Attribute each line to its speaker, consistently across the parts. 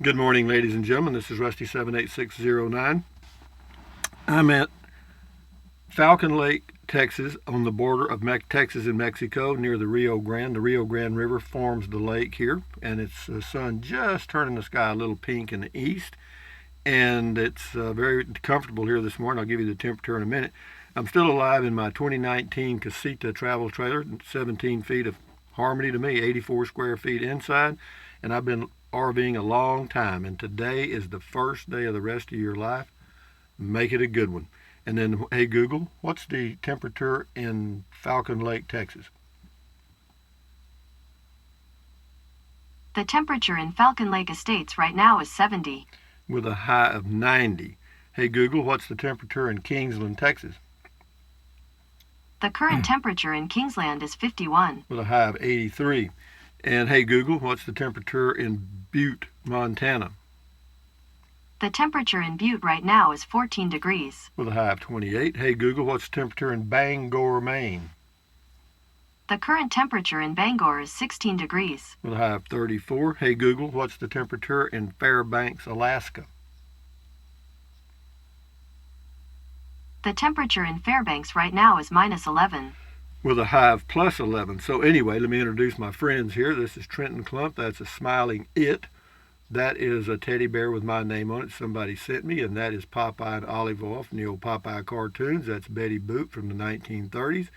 Speaker 1: Good morning, ladies and gentlemen. This is Rusty 78609. I'm at Falcon Lake, Texas, on the border of Texas and Mexico, near the Rio Grande. The Rio Grande River forms the lake here, and it's the sun just turning the sky a little pink in the east. And it's very comfortable here this morning. I'll give you the temperature in a minute. I'm still alive in my 2019 Casita travel trailer, 17 feet of harmony to me, 84 square feet inside, and I've been RVing a long time, and today is the first day of the rest of your life. Make it a good one. And then, hey Google, what's the temperature in Falcon Lake, Texas?
Speaker 2: The temperature in Falcon Lake Estates right now is 70.
Speaker 1: With a high of 90. Hey Google, what's the temperature in Kingsland, Texas?
Speaker 2: The current temperature in Kingsland is 51.
Speaker 1: With a high of 83. And hey Google, what's the temperature in Butte, Montana?
Speaker 2: The temperature in Butte right now is 14 degrees.
Speaker 1: With a high of 28. Hey Google, what's the temperature in Bangor, Maine?
Speaker 2: The current temperature in Bangor is 16 degrees.
Speaker 1: With a high of 34. Hey Google, what's the temperature in Fairbanks, Alaska?
Speaker 2: The temperature in Fairbanks right now is minus 11.
Speaker 1: With a high of plus 11. So anyway, let me introduce my friends here. This is Trenton Clump. That's a smiling it. That is a teddy bear with my name on it somebody sent me, and that is Popeye and Olive Oyl from the old Popeye cartoons. That's Betty Boop from the 1930s,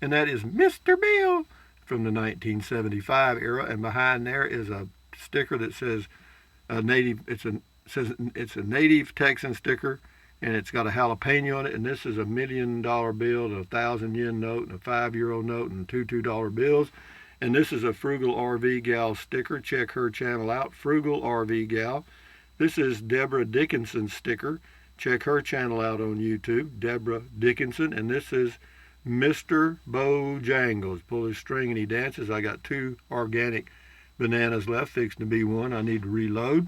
Speaker 1: and that is Mr. Bill from the 1975 era. And behind there is a sticker that says native. It's a native Texan sticker, and it's got a jalapeno on it. And this is $1 million bill, a 1,000 yen note, and a €5 note, and two $2 bills. And this is a Frugal RV Gal sticker. Check her channel out, Frugal RV Gal. This is Deborah Dickinson's sticker. Check her channel out on YouTube, Deborah Dickinson. And this is Mr. Bojangles. Pull his string and he dances. I got 2 organic bananas left, fixing to be one. I need to reload.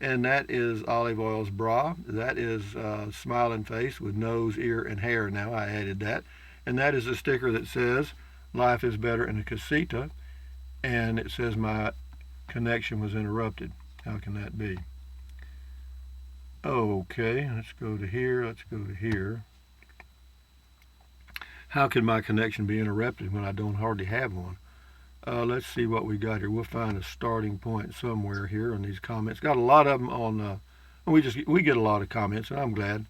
Speaker 1: And that is Olive Oyl's bra. That is Smiling Face with nose, ear, and hair now. I added that. And that is a sticker that says, Life is better in a casita, and it says my connection was interrupted. How can that be? Okay, let's go to here. How can my connection be interrupted when I don't hardly have one? Let's see what we got here. We'll find a starting point somewhere here on these comments. Got a lot of them on. We get a lot of comments, and I'm glad.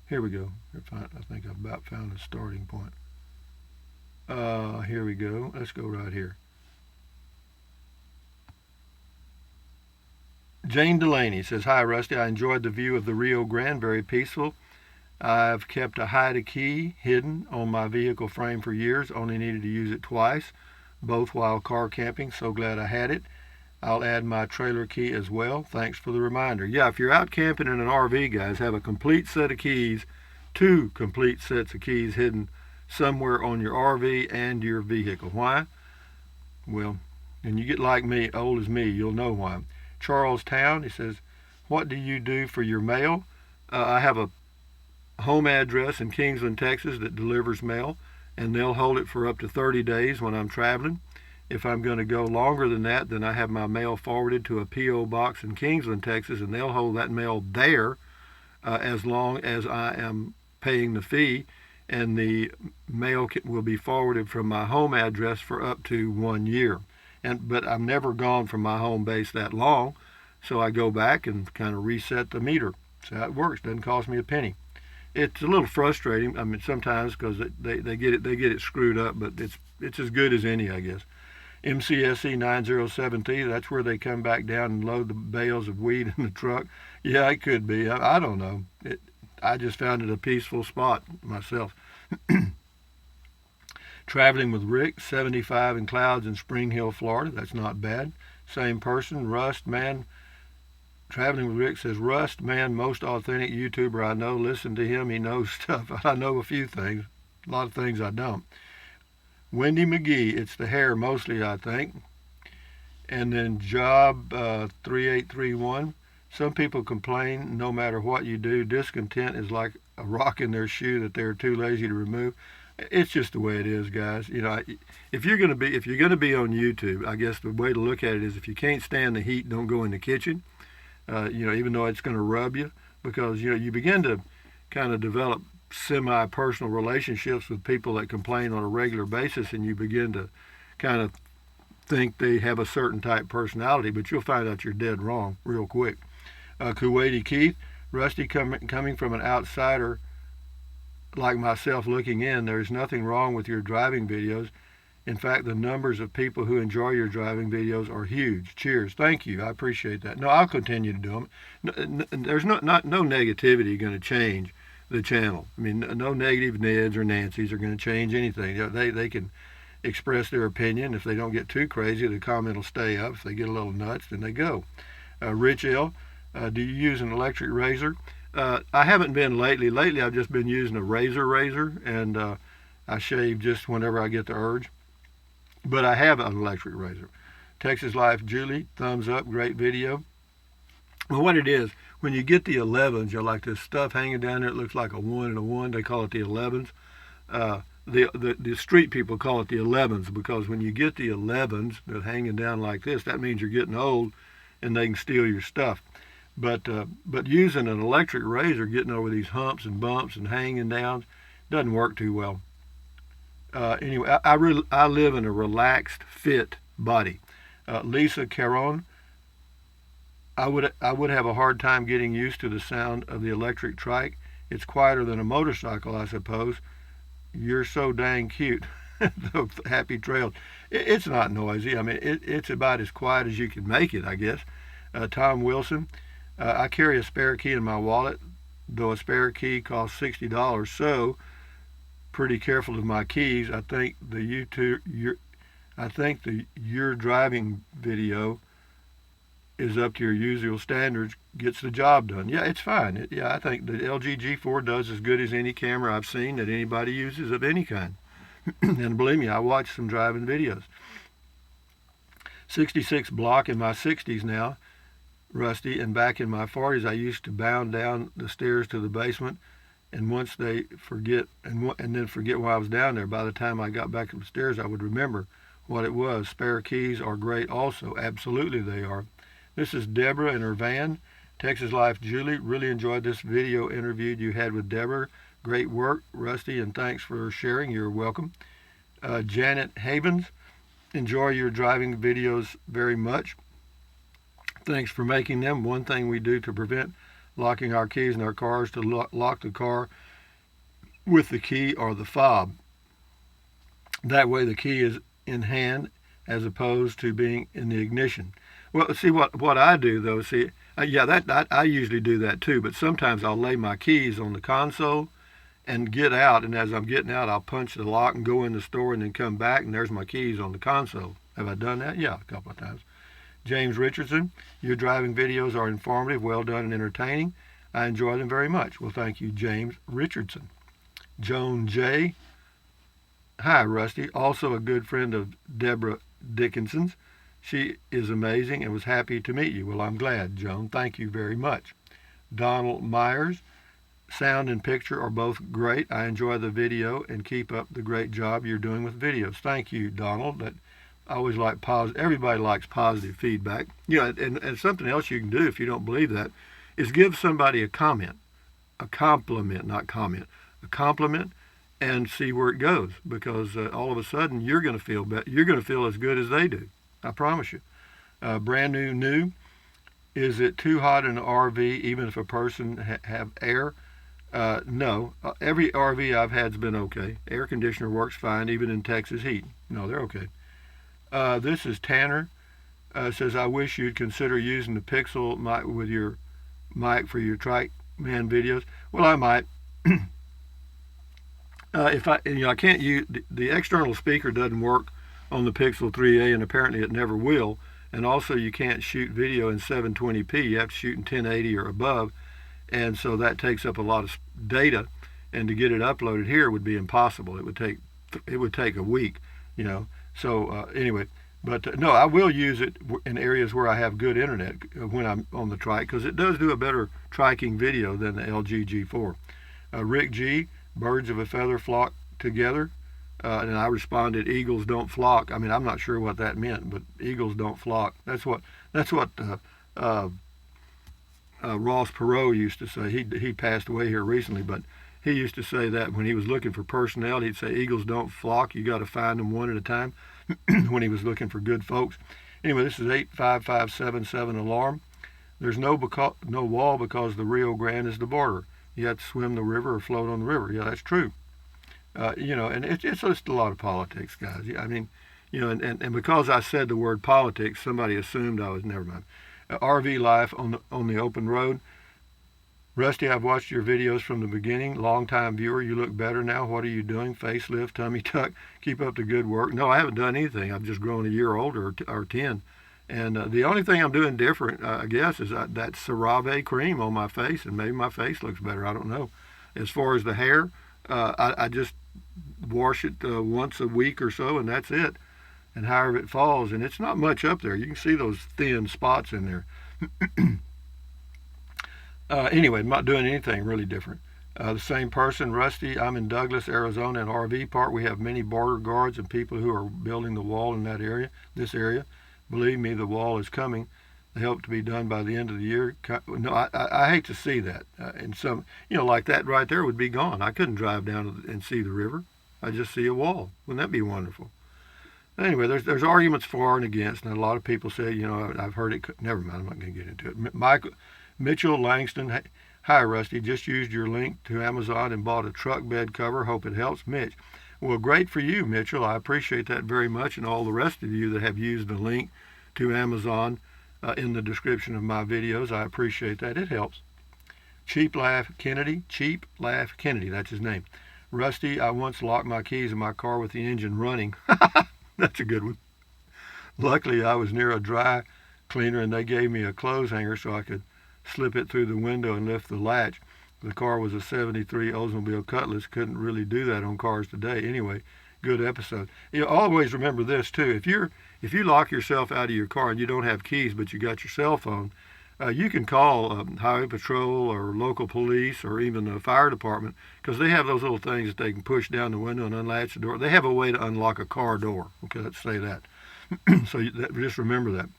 Speaker 1: Here we go. I think I've about found a starting point. Here we go. Let's go right here. Jane Delaney says, Hi, Rusty. I enjoyed the view of the Rio Grande. Very peaceful. I've kept a hide key hidden on my vehicle frame for years. Only needed to use it twice, both while car camping. So glad I had it. I'll add my trailer key as well. Thanks for the reminder. Yeah, if you're out camping in an RV, guys, have a complete set of keys, 2 complete sets of keys hidden somewhere on your RV and your vehicle. Why? Well, and you get like me, old as me, you'll know why. Charles Town, he says, what do you do for your mail? I have a home address in Kingsland, Texas that delivers mail, and they'll hold it for up to 30 days when I'm traveling. If I'm going to go longer than that, then I have my mail forwarded to a P.O. box in Kingsland, Texas, and they'll hold that mail there as long as I am paying the fee, and the mail will be forwarded from my home address for up to 1 year. But I'm never gone from my home base that long, so I go back and kind of reset the meter. So how it works. Doesn't cost me a penny. It's a little frustrating. I mean, sometimes because they get it screwed up, but it's as good as any, I guess. MCSE 907T, that's where they come back down and load the bales of weed in the truck. Yeah, it could be. I don't know. I just found it a peaceful spot myself. Traveling with Rick, 75 in clouds in Spring Hill, Florida. That's not bad. Same person, Rust, man. Traveling with Rick says, Rust, man, most authentic YouTuber I know. Listen to him. He knows stuff. I know a few things. A lot of things I don't. Wendy McGee, it's the hair mostly, I think. And then Job 3831, some people complain no matter what you do. Discontent is like a rock in their shoe that they're too lazy to remove. It's just the way it is, guys. If you're gonna be on YouTube, I guess the way to look at it is if you can't stand the heat, don't go in the kitchen. Even though it's going to rub you, because you begin to kind of develop semi-personal relationships with people that complain on a regular basis, and you begin to kind of think they have a certain type personality, but you'll find out you're dead wrong real quick. Kuwaiti Keith, Rusty, coming from an outsider like myself looking in, there's nothing wrong with your driving videos. In fact, the numbers of people who enjoy your driving videos are huge. Cheers. Thank you. I appreciate that. No, I'll continue to do them. There's no negativity going to change the channel. I mean, no negative Neds or Nancys are going to change anything. They can express their opinion. If they don't get too crazy, the comment will stay up. If they get a little nuts, then they go. Rich L, do you use an electric razor? I haven't been lately. Lately, I've just been using a razor, and I shave just whenever I get the urge. But I have an electric razor. Texas Life Julie, thumbs up, great video. Well, what it is, when you get the 11s, you're like this stuff hanging down there. It looks like a 1 and a 1. They call it the 11s. The street people call it the 11s because when you get the 11s that are hanging down like this, that means you're getting old and they can steal your stuff. But using an electric razor, getting over these humps and bumps and hanging down, doesn't work too well. Anyway, I live in a relaxed, fit body. Lisa Caron, I would have a hard time getting used to the sound of the electric trike. It's quieter than a motorcycle, I suppose. You're so dang cute. The happy trails. It's not noisy. I mean, it's about as quiet as you can make it, I guess. Tom Wilson, I carry a spare key in my wallet, though a spare key costs $60. So, pretty careful of my keys. I think your driving video is up to your usual standards, gets the job done. Yeah, it's fine. I think the LG G4 does as good as any camera I've seen that anybody uses of any kind. And believe me, I watch some driving videos. 66 block in my 60s now, Rusty, and back in my 40s I used to bound down the stairs to the basement, and once they forget and then forget why I was down there. By the time I got back upstairs, I would remember what it was. Spare keys are great also. Absolutely they are. This is Deborah in her van. Texas Life Julie, really enjoyed this video interview you had with Deborah. Great work, Rusty, and thanks for sharing. You're welcome. Janet Havens, enjoy your driving videos very much. Thanks for making them. One thing we do to prevent locking our keys in our cars to lock the car with the key or the fob. That way the key is in hand as opposed to being in the ignition. Well, see what I do though. That I usually do that too. But sometimes I'll lay my keys on the console and get out, and as I'm getting out, I'll punch the lock and go in the store and then come back, and there's my keys on the console. Have I done that? Yeah, a couple of times. James Richardson, your driving videos are informative, well done, and entertaining. I enjoy them very much. Well, thank you, James Richardson. Joan J. Hi, Rusty. Also a good friend of Deborah Dickinson's. She is amazing and was happy to meet you. Well, I'm glad, Joan. Thank you very much. Donald Myers, sound and picture are both great. I enjoy the video and keep up the great job you're doing with videos. Thank you, Donald. I always like positive. Everybody likes positive feedback. And something else you can do if you don't believe that is give somebody a compliment, and see where it goes. Because all of a sudden you're going to feel better. You're going to feel as good as they do. I promise you. Brand new. Is it too hot in an RV even if a person have air? No. Every RV I've had's been okay. Air conditioner works fine even in Texas heat. No, they're okay. This is Tanner. Says, I wish you'd consider using the Pixel mic with your mic for your Trike Man videos. Well, I might. I can't use the external speaker doesn't work on the Pixel 3a, and apparently it never will. And also, you can't shoot video in 720p. You have to shoot in 1080 or above, and so that takes up a lot of data. And to get it uploaded here would be impossible. It would take a week, So anyway, but no, I will use it in areas where I have good internet when I'm on the Trike, because it does do a better triking video than the LG G4. Rick G, birds of a feather flock together. And I responded, "Eagles don't flock." I mean, I'm not sure what that meant, but eagles don't flock. That's what Ross Perot used to say. He passed away here recently, but he used to say that when he was looking for personnel, he'd say, "Eagles don't flock. You got to find them one at a time." When he was looking for good folks. Anyway, this is 85577 alarm. There's no wall because the Rio Grande is the border. You have to swim the river or float on the river. Yeah, that's true. And it's just a lot of politics, guys. I mean, and because I said the word politics, somebody assumed I was, never mind. RV life on the open road. Rusty, I've watched your videos from the beginning. Long-time viewer. You look better now. What are you doing? Facelift, tummy tuck. Keep up the good work. No, I haven't done anything. I've just grown a year older or 10. And the only thing I'm doing different, I guess, is that CeraVe cream on my face, and maybe my face looks better. I don't know. As far as the hair, I just wash it once a week or so, and that's it. And however it falls, and it's not much up there. You can see those thin spots in there. Anyway, I'm not doing anything really different. The same person, Rusty. I'm in Douglas, Arizona, an RV park. We have many border guards and people who are building the wall in this area. Believe me, the wall is coming. They hope to be done by the end of the year. No, I hate to see that. And some, like that right there would be gone. I couldn't drive down and see the river. I just see a wall. Wouldn't that be wonderful? Anyway, there's arguments for and against, and a lot of people say, I've heard it. Never mind, I'm not going to get into it. Mitchell Langston, hi Rusty, just used your link to Amazon and bought a truck bed cover. Hope it helps. Mitch. Well, great for you, Mitchell. I appreciate that very much, and all the rest of you that have used the link to Amazon in the description of my videos. I appreciate that. It helps. Cheap Laugh Kennedy, that's his name. Rusty, I once locked my keys in my car with the engine running. That's a good one. Luckily, I was near a dry cleaner, and they gave me a clothes hanger so I could slip it through the window and lift the latch. The car was a 73 Oldsmobile Cutlass. Couldn't really do that on cars today. Anyway, good episode. Always remember this, too. If you lock yourself out of your car and you don't have keys, but you got your cell phone, you can call Highway Patrol or local police or even the fire department, because they have those little things that they can push down the window and unlatch the door. They have a way to unlock a car door. Okay, let's say that. So just remember that.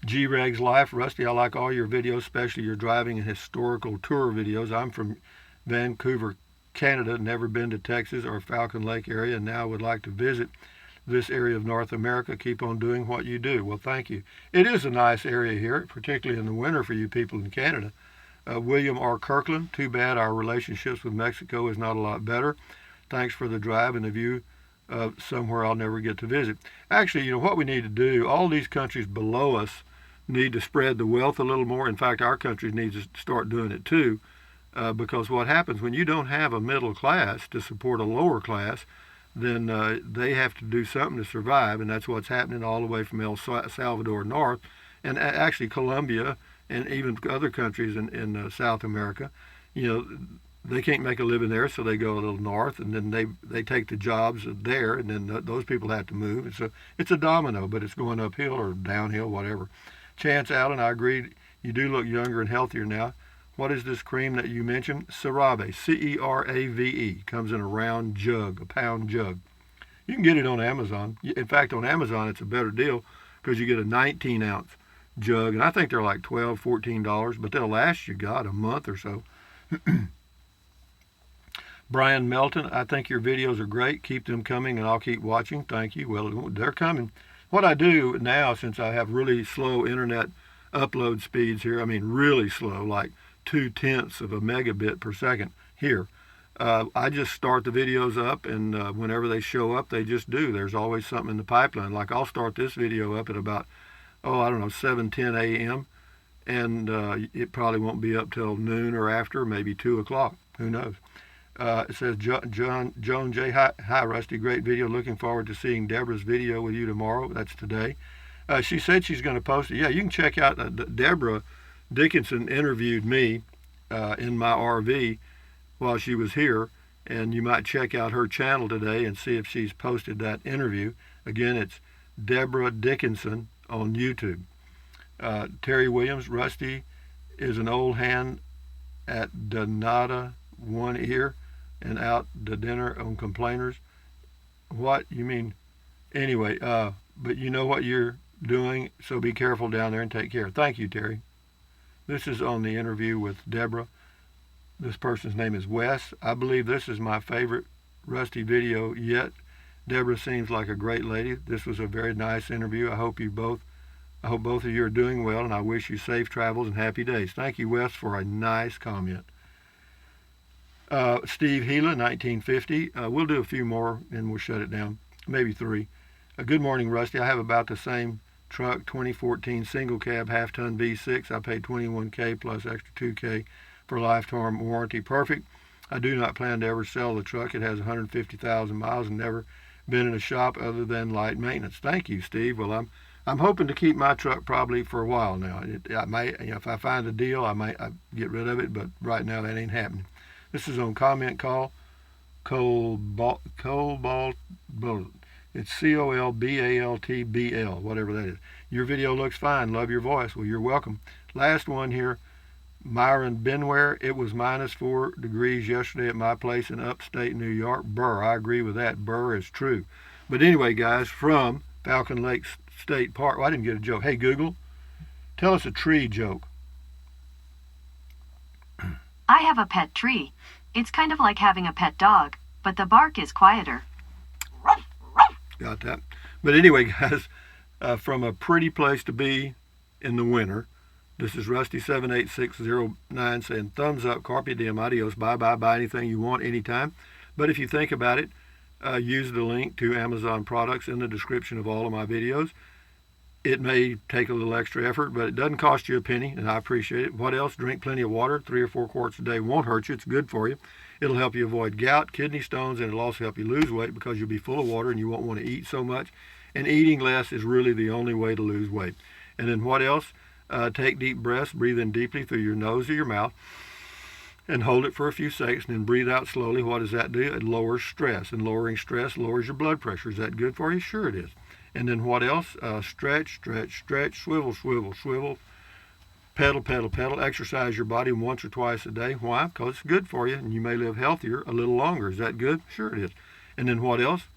Speaker 1: G-Reg's Life. Rusty, I like all your videos, especially your driving and historical tour videos. I'm from Vancouver, Canada, never been to Texas or Falcon Lake area, and now would like to visit this area of North America. Keep on doing what you do. Well, thank you. It is a nice area here, particularly in the winter for you people in Canada. William R. Kirkland, too bad our relationships with Mexico is not a lot better. Thanks for the drive and the view of somewhere I'll never get to visit. Actually, what we need to do, all these countries below us need to spread the wealth a little more. In fact, our country needs to start doing it too, because what happens when you don't have a middle class to support a lower class, then they have to do something to survive, and that's what's happening all the way from El Salvador north, and actually Colombia and even other countries in South America. They can't make a living there, so they go a little north, and then they take the jobs there, and then those people have to move. And so it's a domino, but it's going uphill or downhill, whatever. Chance Allen, I agree. You do look younger and healthier now. What is this cream that you mentioned? CeraVe, C-E-R-A-V-E. Comes in a round jug, a pound jug. You can get it on Amazon. In fact, on Amazon, it's a better deal because you get a 19-ounce jug, and I think they're like $12, $14, but they'll last you, a month or so. Brian Melton, I think your videos are great. Keep them coming, and I'll keep watching. Thank you. Well, they're coming. What I do now, since I have really slow internet upload speeds here, I mean really slow, like 0.2 of a megabit per second here, I just start the videos up, and whenever they show up, they just do. There's always something in the pipeline. Like I'll start this video up at about, 7:10 a.m., and it probably won't be up till noon or after, maybe 2 o'clock. Who knows? It says, Joan J. Hi, Rusty. Great video. Looking forward to seeing Deborah's video with you tomorrow. That's today. She said she's going to post it. Yeah, you can check out Deborah Dickinson interviewed me in my RV while she was here, and you might check out her channel today and see if she's posted that interview. Again, it's Deborah Dickinson on YouTube. Terry Williams, Rusty is an old hand at Donata one ear. and out to dinner on complainers. What? You mean? Anyway, but you know what you're doing, so be careful down there and take care. Thank you, Terry. This is on the interview with Deborah. This person's name is Wes. I believe this is my favorite Rusty video yet. Deborah seems like a great lady. This was a very nice interview. I hope both of you are doing well, and I wish you safe travels and happy days. Thank you, Wes, for a nice comment. Steve Gila, 1950. We'll do a few more and we'll shut it down. Maybe 3. Good morning, Rusty. I have about the same truck, 2014 single cab half-ton V6. I paid $21K plus extra $2K for lifetime warranty. Perfect. I do not plan to ever sell the truck. It has 150,000 miles and never been in a shop other than light maintenance. Thank you, Steve. Well, I'm hoping to keep my truck probably for a while now. I may, if I find a deal, I might get rid of it, but right now that ain't happening. This is on Comment Call. Cobalt. It's COLBALTBL, whatever that is. Your video looks fine. Love your voice. Well, you're welcome. Last one here. Myron Benware. It was -4 degrees yesterday at my place in upstate New York. Burr. I agree with that. Burr is true. But anyway, guys, from Falcon Lake State Park. Well, I didn't get a joke. Hey, Google, tell us a tree joke.
Speaker 2: I have a pet tree. It's kind of like having a pet dog, but the bark is quieter.
Speaker 1: Got that? But anyway, guys, from a pretty place to be in the winter, this is Rusty78609 saying thumbs up, carpe diem, adios, bye, buy anything you want anytime. But if you think about it, use the link to Amazon products in the description of all of my videos. It may take a little extra effort, but it doesn't cost you a penny, and I appreciate it. What else? Drink plenty of water. 3 or 4 quarts a day won't hurt you. It's good for you. It'll help you avoid gout, kidney stones, and it'll also help you lose weight because you'll be full of water and you won't want to eat so much. And eating less is really the only way to lose weight. And then what else? Take deep breaths. Breathe in deeply through your nose or your mouth and hold it for a few seconds and then breathe out slowly. What does that do? It lowers stress, and lowering stress lowers your blood pressure. Is that good for you? Sure it is. And then what else? Stretch, swivel, pedal. Exercise your body once or twice a day. Why? Because it's good for you, and you may live healthier a little longer. Is that good? Sure it is. And then what else?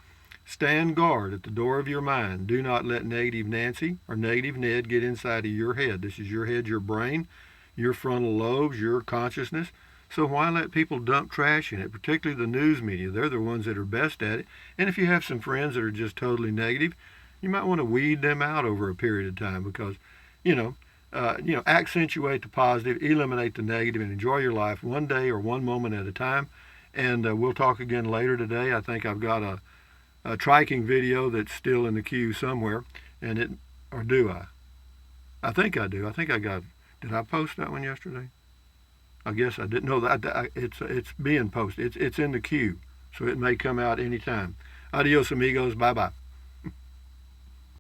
Speaker 1: Stand guard at the door of your mind. Do not let negative Nancy or negative Ned get inside of your head. This is your head, your brain, your frontal lobes, your consciousness. So why let people dump trash in it, particularly the news media? They're the ones that are best at it. And if you have some friends that are just totally negative, you might want to weed them out over a period of time because, accentuate the positive, eliminate the negative, and enjoy your life one day or one moment at a time. And we'll talk again later today. I think I've got a triking video that's still in the queue somewhere, or do I? I think I do. I think I got. Did I post that one yesterday? I guess I didn't know that. It's being posted. It's in the queue, so it may come out anytime. Adios, amigos. Bye bye.